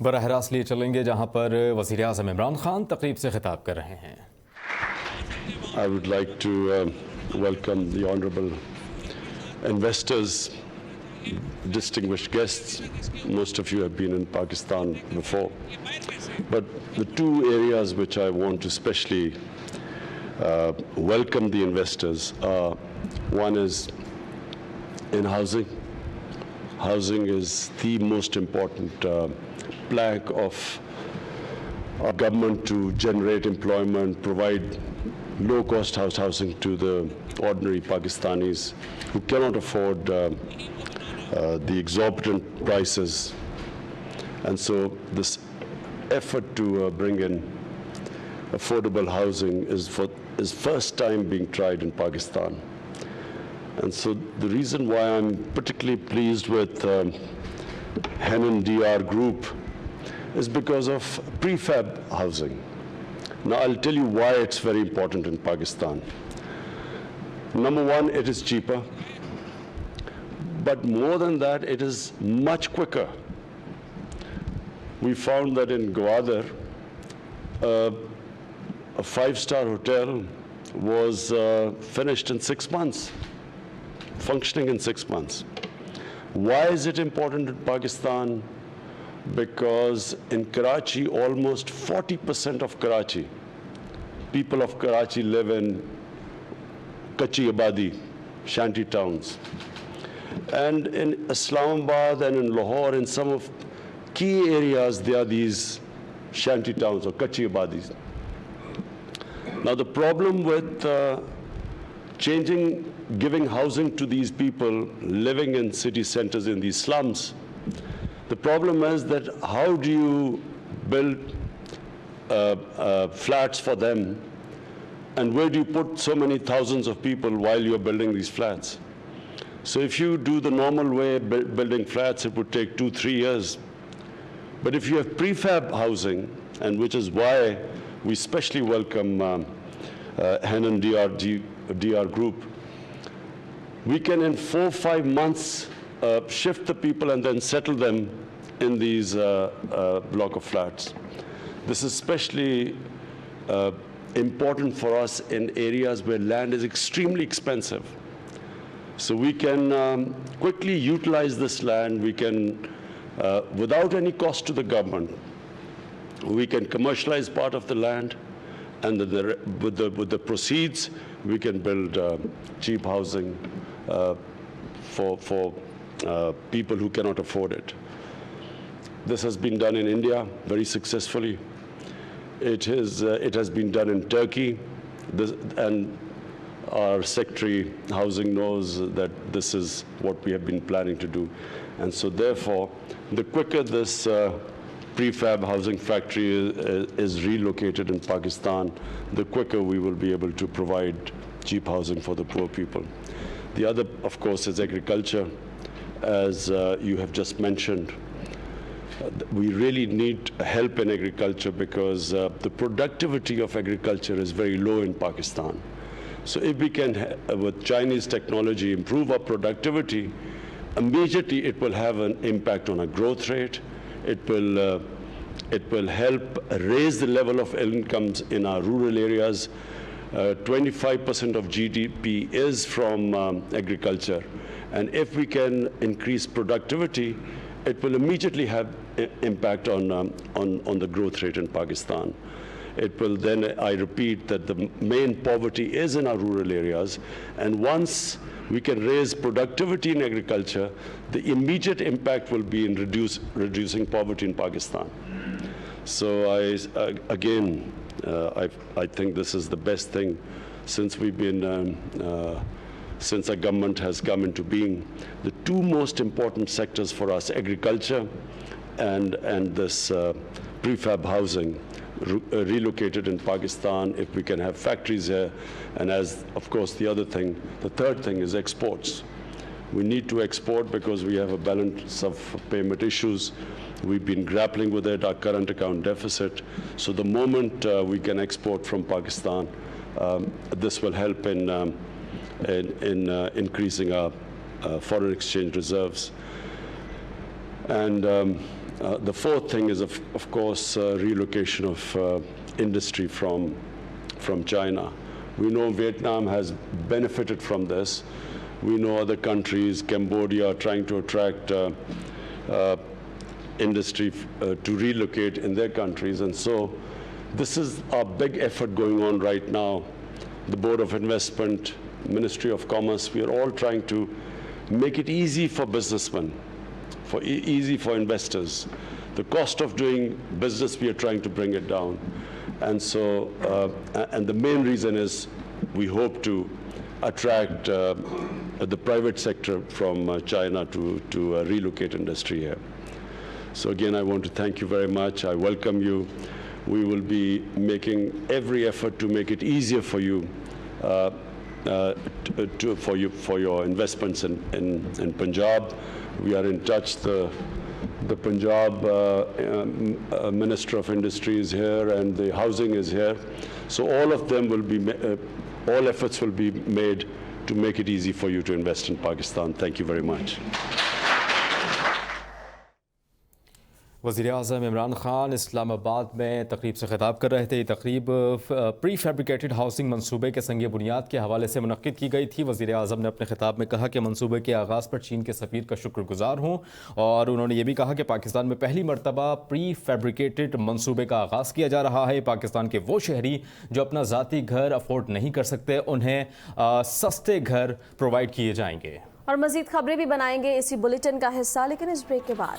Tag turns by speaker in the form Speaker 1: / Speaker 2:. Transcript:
Speaker 1: बराह रास्त लिए चलेंगे जहां पर वज़ीर आज़म इमरान खान तकरीब से खिताब कर रहे हैं।
Speaker 2: I would like to welcome the honorable investors, distinguished guests. Most of you have been in Pakistan before, but the two areas which I want to especially welcome the investors are, one is in housing. Housing is the most important plank of our government to generate employment, provide low-cost housing to the ordinary Pakistanis who cannot afford the exorbitant prices. And so this effort to bring in affordable housing is first time being tried in Pakistan. And so the reason why I'm particularly pleased with Henan DR Group is because of prefab housing. Now I'll tell you why it's very important in Pakistan. Number one, it is cheaper. But more than that, it is much quicker. We found that in Gwadar, a five-star hotel was finished in 6 months, functioning in 6 months. Why is it important in Pakistan? Because in Karachi, almost 40% of Karachi, people of Karachi live in Kachi Abadi, shanty towns. And in Islamabad and in Lahore, in some of key areas, there are these shanty towns or Kachi Abadis. Now the problem with giving housing to these people living in city centers in these slums, the problem is that how do you build flats for them, and where do you put so many thousands of people while you're building these flats? So if you do the normal way, building flats, it would take 2-3 years. But if you have prefab housing, and which is why we especially welcome Henan DR Group, we can in 4-5 months shift the people and then settle them in these block of flats. This is especially important for us in areas where land is extremely expensive. So we can quickly utilize this land. We can, without any cost to the government, we can commercialize part of the land, and with the proceeds, we can build cheap housing for people who cannot afford it. This has been done in India very successfully. It has been done in Turkey, and our Secretary Housing knows that this is what we have been planning to do. And so therefore, the quicker this prefab housing factory is relocated in Pakistan, the quicker we will be able to provide cheap housing for the poor people. The other, of course, is agriculture. As you have just mentioned, we really need help in agriculture because the productivity of agriculture is very low in Pakistan. So if we can, with Chinese technology, improve our productivity, immediately it will have an impact on our growth rate. It will help raise the level of incomes in our rural areas. 25% of GDP is from agriculture. And if we can increase productivity, it will immediately have impact on the growth rate in Pakistan. It will then, I repeat, that the main poverty is in our rural areas. And once we can raise productivity in agriculture, the immediate impact will be in reducing poverty in Pakistan. So I think this is the best thing since we've been, since our government has come into being. The two most important sectors for us, agriculture and this prefab housing, relocated in Pakistan, if we can have factories here, and as, of course, the third thing is exports. We need to export because we have a balance of payment issues. We've been grappling with it, our current account deficit. So the moment we can export from Pakistan, this will help in increasing our foreign exchange reserves. And the fourth thing is, of course, relocation of industry from China. We know Vietnam has benefited from this. We know other countries, Cambodia, are trying to attract industry to relocate in their countries. And so this is a big effort going on right now. The Board of Investment, Ministry of Commerce, we are all trying to make it easy for businessmen, easy for investors. The cost of doing business, we are trying to bring it down. And so, and the main reason is we hope to attract the private sector from China to relocate industry here. So again, I want to thank you very much. I welcome you. We will be making every effort to make it easier for you, for your investments in Punjab. We are in touch. The Punjab Minister of Industry is here, and the housing is here. So all of them will be, all efforts will be made to make it easy for you to invest in Pakistan. Thank you very much.
Speaker 1: वज़ीर-ए-आज़म इमरान खान इस्लामाबाद में तकरीब से खिताब कर रहे थे। ये तकरीब प्री फैब्रिकेटेड हाउसिंग मंसूबे के संग बुनियाद के हवाले से मुनक्किद की गई थी। वज़ीर-ए-आज़म ने अपने खिताब में कहा कि मंसूबे के आगाज़ पर चीन के सफ़ीर का शुक्रगुजार हूँ, और उन्होंने ये भी कहा कि पाकिस्तान में पहली मरतबा प्री फैब्रिकेटेड मंसूबे का आगाज़ किया जा रहा है। पाकिस्तान के वो शहरी जो अपना ज़ाती घर अफोर्ड नहीं कर सकते, उन्हें सस्ते घर प्रोवाइड किए जाएंगे।
Speaker 3: और मज़ीद खबरें भी बनाएंगे इसी बुलेटिन का हिस्सा, लेकिन इस ब्रेक के बाद।